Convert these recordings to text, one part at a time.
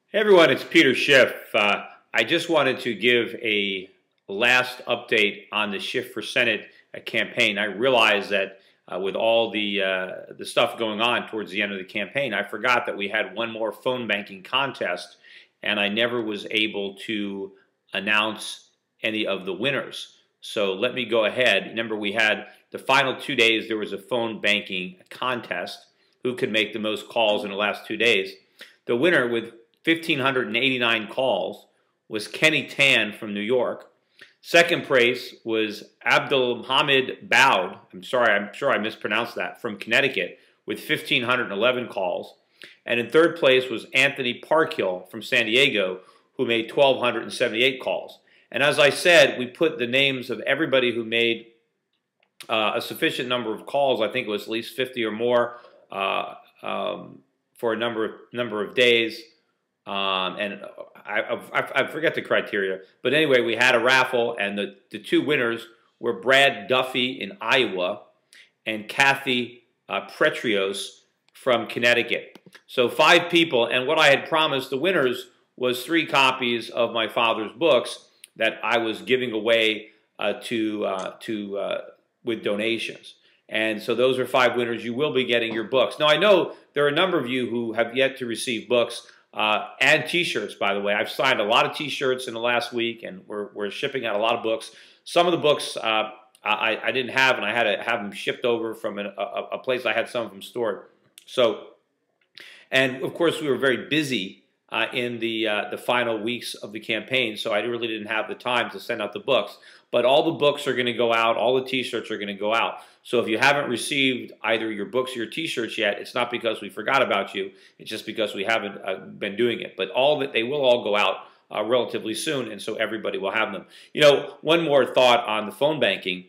Hey everyone, it's Peter Schiff. I just wanted to give a last update on the Shift for Senate campaign. I realized that with all the stuff going on towards the end of the campaign, I forgot that we had one more phone banking contest, and I never was able to announce any of the winners. So let me go ahead. Remember, we had the final 2 days. There was a phone banking contest. Who could make the most calls in the last 2 days? The winner with 1,589 calls was Kenny Tan from New York. Second place was Abdulhamid Boud, I'm sure I mispronounced that, from Connecticut with 1,511 calls. And in third place was Anthony Parkhill from San Diego, who made 1,278 calls. And as I said, we put the names of everybody who made a sufficient number of calls. I think it was at least 50 or more for a number of days. And I forget the criteria. But anyway, we had a raffle, and the two winners were Brad Duffy in Iowa and Kathy Pretrios from Connecticut. So 5 people, and what I had promised the winners was 3 copies of my father's books that I was giving away with donations. And so those are 5 winners. You will be getting your books. Now, I know there are a number of you who have yet to receive books. And T-shirts, by the way. I've signed a lot of T-shirts in the last week, and we're shipping out a lot of books. Some of the books I didn't have, and I had to have them shipped over from a place I had some of them stored. So, and of course, we were very busy in the final weeks of the campaign, so I really didn't have the time to send out the books. But all the books are going to go out. All the T-shirts are going to go out. So if you haven't received either your books or your T-shirts yet, it's not because we forgot about you. It's just because we haven't been doing it. But they will all go out relatively soon, and so everybody will have them. You know, one more thought on the phone banking.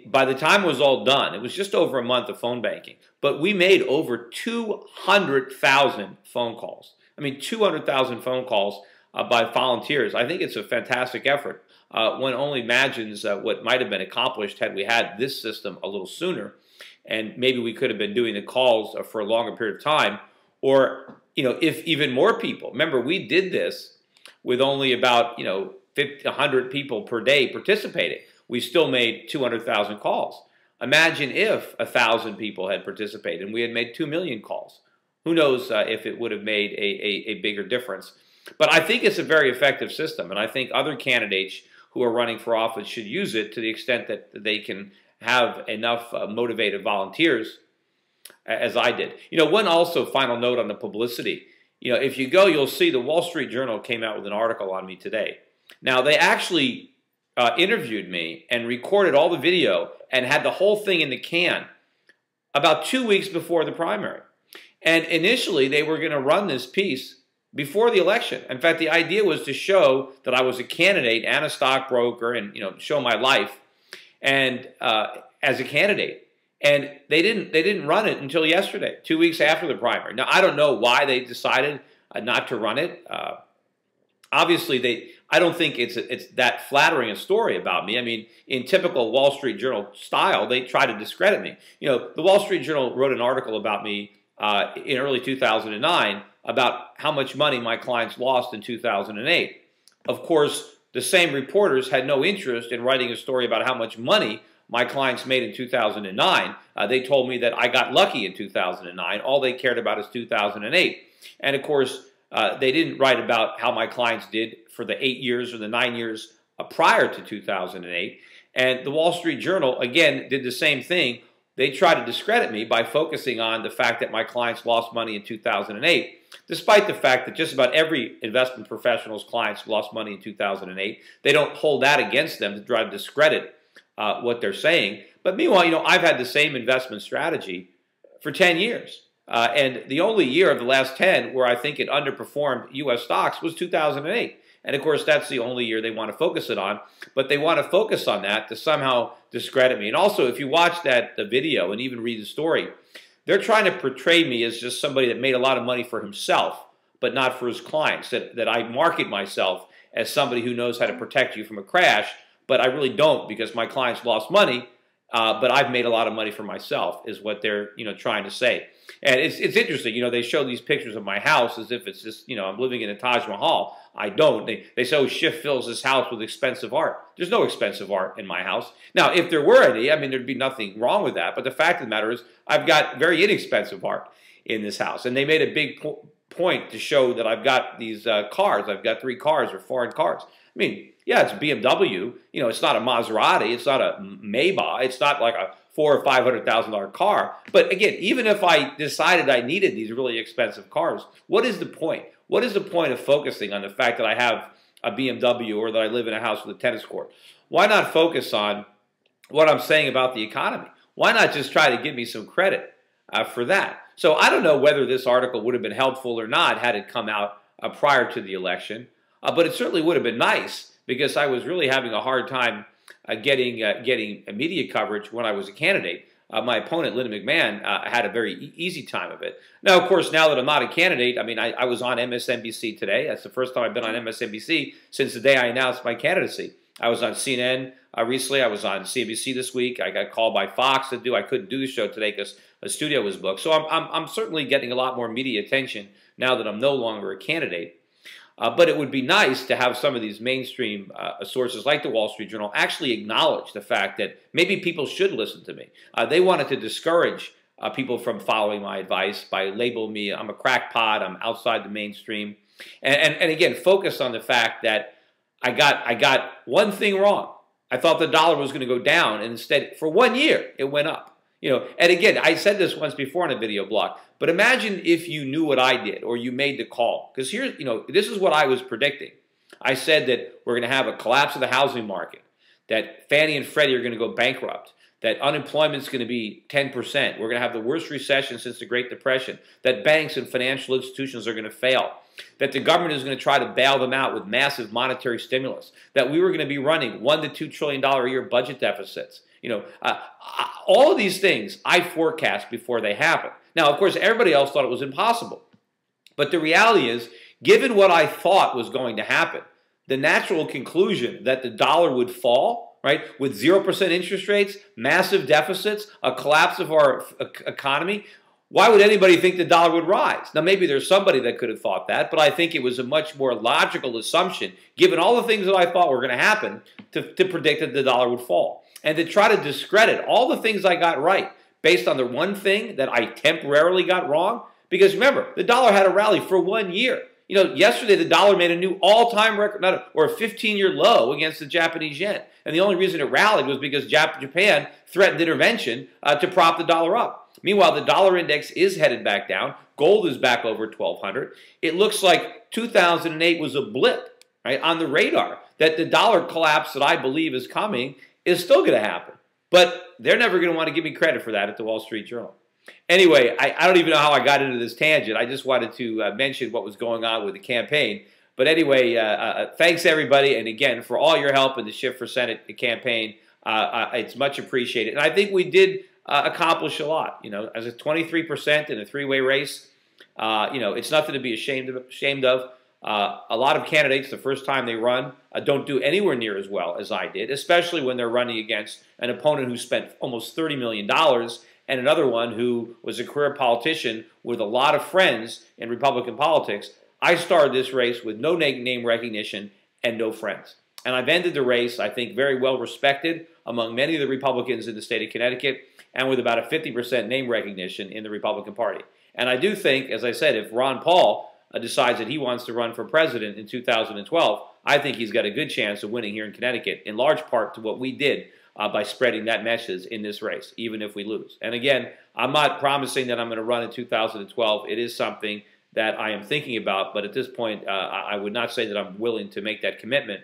By the time it was all done, it was just over a month of phone banking, but we made over 200,000 phone calls. I mean, 200,000 phone calls by volunteers. I think it's a fantastic effort. One only imagines what might have been accomplished had we had this system a little sooner, and maybe we could have been doing the calls for a longer period of time, or if even more people. Remember, we did this with only about 100 people per day participating. We still made 200,000 calls. Imagine if 1,000 people had participated and we had made 2 million calls. Who knows if it would have made a bigger difference. But I think it's a very effective system, and I think other candidates who are running for office should use it to the extent that they can have enough motivated volunteers, as I did. One also final note on the publicity. If you go, you'll see the Wall Street Journal came out with an article on me today. Now, they actually interviewed me and recorded all the video and had the whole thing in the can about 2 weeks before the primary. And initially, they were going to run this piece before the election. In fact, the idea was to show that I was a candidate and a stockbroker, and show my life and as a candidate. And they didn't run it until yesterday, 2 weeks after the primary. Now, I don't know why they decided not to run it. Obviously, I don't think it's that flattering a story about me. I mean, in typical Wall Street Journal style, they try to discredit me. The Wall Street Journal wrote an article about me in early 2009 about how much money my clients lost in 2008. Of course, the same reporters had no interest in writing a story about how much money my clients made in 2009. They told me that I got lucky in 2009. All they cared about is 2008. And of course, they didn't write about how my clients did for the 8 years or the 9 years prior to 2008. And the Wall Street Journal, again, did the same thing. They tried to discredit me by focusing on the fact that my clients lost money in 2008, despite the fact that just about every investment professional's clients lost money in 2008. They don't hold that against them to try to discredit what they're saying. But meanwhile, I've had the same investment strategy for 10 years. And the only year of the last 10 where I think it underperformed U.S. stocks was 2008. And of course, that's the only year they want to focus it on. But they want to focus on that to somehow discredit me. And also, if you watch the video and even read the story, they're trying to portray me as just somebody that made a lot of money for himself, but not for his clients. That I market myself as somebody who knows how to protect you from a crash, but I really don't, because my clients lost money but I've made a lot of money for myself, is what they're trying to say. And it's interesting. They show these pictures of my house as if it's just I'm living in a Taj Mahal. I don't. They say, oh, Schiff fills his house with expensive art. There's no expensive art in my house. Now, if there were any, I mean, there'd be nothing wrong with that. But the fact of the matter is, I've got very inexpensive art in this house, and they made a big point to show that I've got these cars. I've got 3 cars, or foreign cars. I mean, yeah, it's a BMW. It's not a Maserati. It's not a Maybach. It's not like a $400,000 or $500,000 car. But again, even if I decided I needed these really expensive cars, what is the point? What is the point of focusing on the fact that I have a BMW or that I live in a house with a tennis court? Why not focus on what I'm saying about the economy? Why not just try to give me some credit for that? So I don't know whether this article would have been helpful or not had it come out prior to the election, but it certainly would have been nice, because I was really having a hard time getting media coverage when I was a candidate. My opponent, Linda McMahon, had a very easy time of it. Now, of course, now that I'm not a candidate, I mean, I was on MSNBC today. That's the first time I've been on MSNBC since the day I announced my candidacy. I was on CNN recently. I was on CNBC this week. I got called by Fox to do. I couldn't do the show today because the studio was booked. So I'm certainly getting a lot more media attention now that I'm no longer a candidate. But it would be nice to have some of these mainstream sources like the Wall Street Journal actually acknowledge the fact that maybe people should listen to me. They wanted to discourage people from following my advice by labeling me, I'm a crackpot, I'm outside the mainstream. And again, focus on the fact that I got one thing wrong. I thought the dollar was going to go down, and instead, for 1 year, it went up. And again, I said this once before on a video blog, but imagine if you knew what I did, or you made the call. Because here, this is what I was predicting. I said that we're going to have a collapse of the housing market, that Fannie and Freddie are going to go bankrupt, that unemployment is going to be 10%. We're going to have the worst recession since the Great Depression, that banks and financial institutions are going to fail, that the government is going to try to bail them out with massive monetary stimulus, that we were going to be running $1 to $2 trillion a year budget deficits. All of these things I forecast before they happen. Now, of course, everybody else thought it was impossible. But the reality is, given what I thought was going to happen, the natural conclusion that the dollar would fall, right, with 0% interest rates, massive deficits, a collapse of our economy, why would anybody think the dollar would rise? Now, maybe there's somebody that could have thought that, but I think it was a much more logical assumption, given all the things that I thought were going to happen, to predict that the dollar would fall. And to try to discredit all the things I got right based on the one thing that I temporarily got wrong. Because remember, the dollar had a rally for 1 year. Yesterday the dollar made a new all-time record, or a 15-year low against the Japanese yen. And the only reason it rallied was because Japan threatened intervention to prop the dollar up. Meanwhile, the dollar index is headed back down. Gold is back over 1,200. It looks like 2008 was a blip, right, on the radar, that the dollar collapse that I believe is coming is still going to happen. But they're never going to want to give me credit for that at the Wall Street Journal. Anyway, I don't even know how I got into this tangent. I just wanted to mention what was going on with the campaign. But anyway, thanks everybody. And again, for all your help in the Shift for Senate campaign. It's much appreciated. And I think we did accomplish a lot. As a 23% in a 3-way race, it's nothing to be ashamed of. A lot of candidates, the first time they run, don't do anywhere near as well as I did, especially when they're running against an opponent who spent almost $30 million and another one who was a career politician with a lot of friends in Republican politics. I started this race with no name recognition and no friends. And I've ended the race, I think, very well respected among many of the Republicans in the state of Connecticut, and with about a 50% name recognition in the Republican Party. And I do think, as I said, if Ron Paul decides that he wants to run for president in 2012, I think he's got a good chance of winning here in Connecticut, in large part to what we did by spreading that message in this race, even if we lose. And again, I'm not promising that I'm going to run in 2012. It is something that I am thinking about, but at this point, I would not say that I'm willing to make that commitment.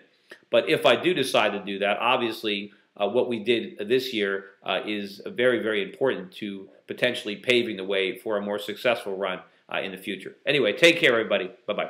But if I do decide to do that, obviously what we did this year is very, very important to potentially paving the way for a more successful run in the future. Anyway, take care, everybody. Bye-bye.